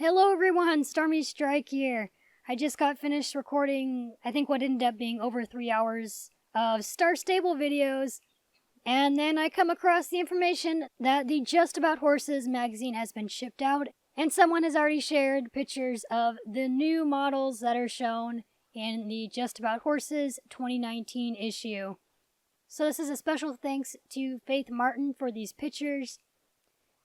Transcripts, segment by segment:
Hello everyone, Stormy Strike here. I just got finished recording, I think what ended up being over 3 hours of Star Stable videos, and then I come across the information that the Just About Horses magazine has been shipped out, and someone has already shared pictures of the new models that are shown in the Just About Horses 2019 issue. So this is a special thanks to Faith Martin for these pictures.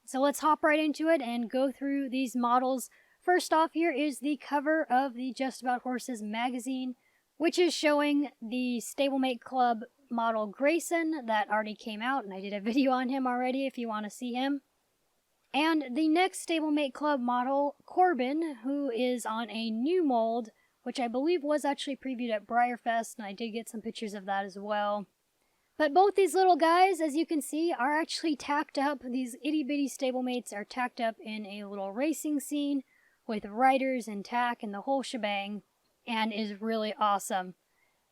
So let's hop right into it and go through these models. First off, here is the cover of the Just About Horses magazine, which is showing the Stablemate Club model Grayson that already came out, and I did a video on him already if you want to see him. And the next Stablemate Club model, Corbin, who is on a new mold, which I believe was actually previewed at Breyer Fest, and I did get some pictures of that as well. But both these little guys, as you can see, are actually tacked up. These itty-bitty stablemates are tacked up in a little racing scene with riders and tack and the whole shebang, and is really awesome.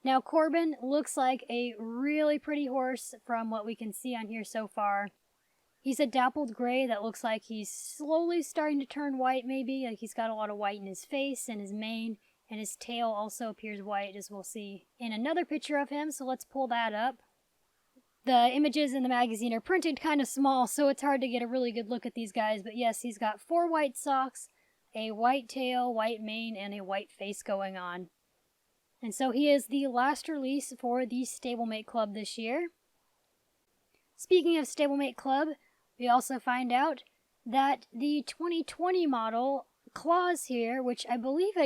Now, Corbin looks like a really pretty horse from what we can see on here so far. He's a dappled gray that looks like he's slowly starting to turn white, maybe. Like he's got a lot of white in his face and his mane, and his tail also appears white, as we'll see in another picture of him, so let's pull that up. The images in the magazine are printed kind of small, so it's hard to get a really good look at these guys. But yes, he's got 4 white socks, a white tail, white mane, and a white face going on. And so he is the last release for the Stablemate Club this year. Speaking of Stablemate Club, we also find out that the 2020 model, Claws here, which I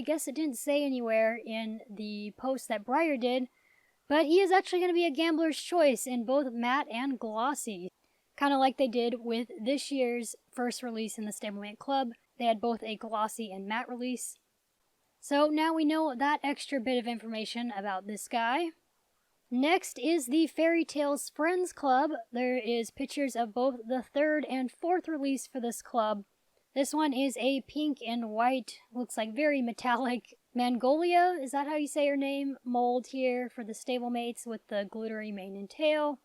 guess it didn't say anywhere in the post that Breyer did, but he is actually going to be a gambler's choice in both matte and glossy. Kind of like they did with this year's first release in the Stablemate Club. They had both a glossy and matte release. So now we know that extra bit of information about this guy. Next is the Fairy Tales Friends Club. There is pictures of both the 3rd and 4th release for this club. This one is a pink and white, looks like very metallic Mangolia, is that how you say her name? Mold here for the stablemates with the glittery mane and tail.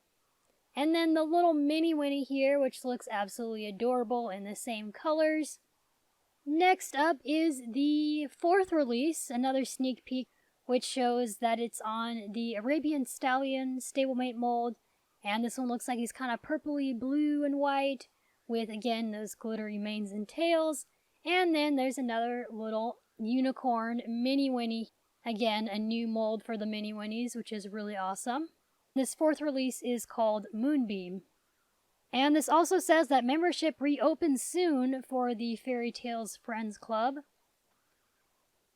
And then the little mini Winnie here, which looks absolutely adorable in the same colors. Next up is the 4th release, another sneak peek, which shows that it's on the Arabian Stallion stablemate mold. And this one looks like he's kind of purpley blue and white, with again those glittery manes and tails. And then there's another little unicorn mini Winnie, again a new mold for the mini Winnies, which is really awesome. This 4th release is called Moonbeam, and this also says that membership reopens soon for the Fairy Tales Friends Club.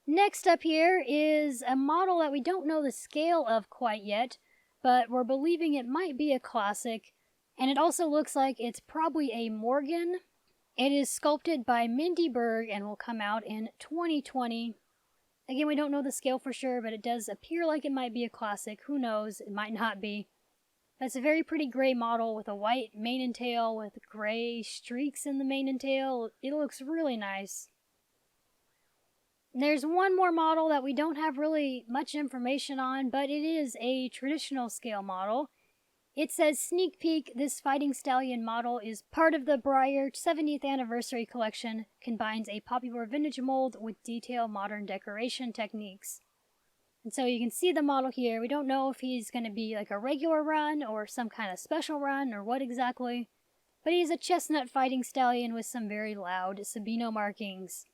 Next up here is a model that we don't know the scale of quite yet, but we're believing it might be a classic, and it also looks like it's probably a Morgan. It is sculpted by Mindy Berg and will come out in 2020. Again, we don't know the scale for sure, but it does appear like it might be a classic. Who knows? It might not be. That's a very pretty gray model with a white mane and tail with gray streaks in the mane and tail. It looks really nice. There's one more model that we don't have really much information on, but it is a traditional scale model. It says, sneak peek, this fighting stallion model is part of the Breyer 70th anniversary collection, combines a popular vintage mold with detailed modern decoration techniques. And so you can see the model here. We don't know if he's going to be like a regular run or some kind of special run or what exactly, but he's a chestnut fighting stallion with some very loud Sabino markings.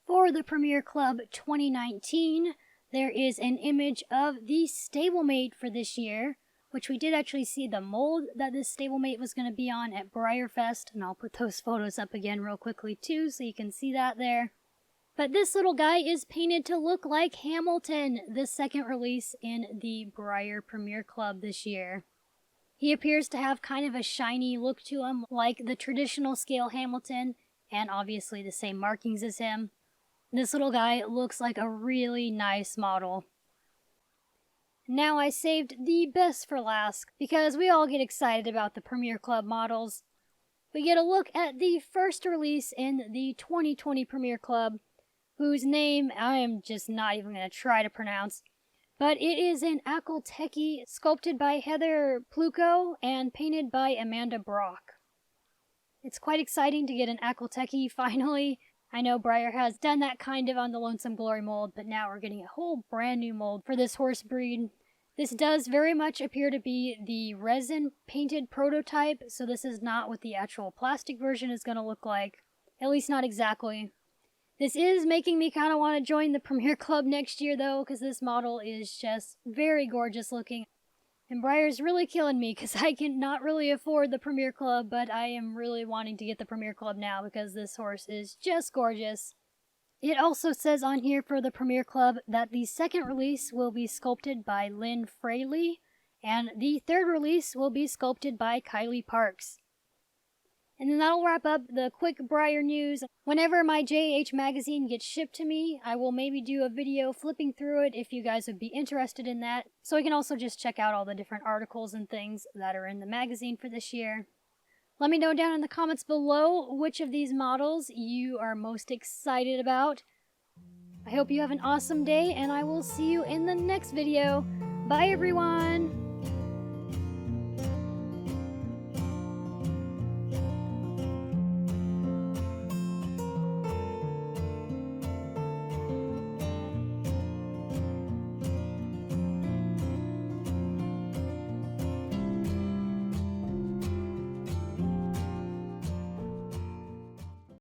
For the Premier Club 2019, there is an image of the stablemate for this year, which we did actually see the mold that this stablemate was going to be on at Breyer Fest, and I'll put those photos up again real quickly too, so you can see that there. But this little guy is painted to look like Hamilton, the 2nd release in the Breyer Premier Club this year. He appears to have kind of a shiny look to him, like the traditional scale Hamilton, and obviously the same markings as him. This little guy looks like a really nice model. Now I saved the best for last, because we all get excited about the Premier Club models. We get a look at the first release in the 2020 Premier Club, whose name I am just not even going to try to pronounce, but it is an Akhal-Teke sculpted by Heather Pluko and painted by Amanda Brock. It's quite exciting to get an Akhal-Teke finally. I know Breyer has done that kind of on the Lonesome Glory mold, but now we're getting a whole brand new mold for this horse breed. This does very much appear to be the resin painted prototype, so this is not what the actual plastic version is going to look like. At least not exactly. This is making me kind of want to join the Premier Club next year though, because this model is just very gorgeous looking. And Breyer's really killing me because I can not really afford the Premier Club, but I am really wanting to get the Premier Club now because this horse is just gorgeous. It also says on here for the Premier Club that the second release will be sculpted by Lynn Fraley, and the third release will be sculpted by Kylie Parks. And then that'll wrap up the quick Breyer news. Whenever my JAH magazine gets shipped to me, I will maybe do a video flipping through it if you guys would be interested in that. So you can also just check out all the different articles and things that are in the magazine for this year. Let me know down in the comments below which of these models you are most excited about. I hope you have an awesome day, and I will see you in the next video. Bye everyone!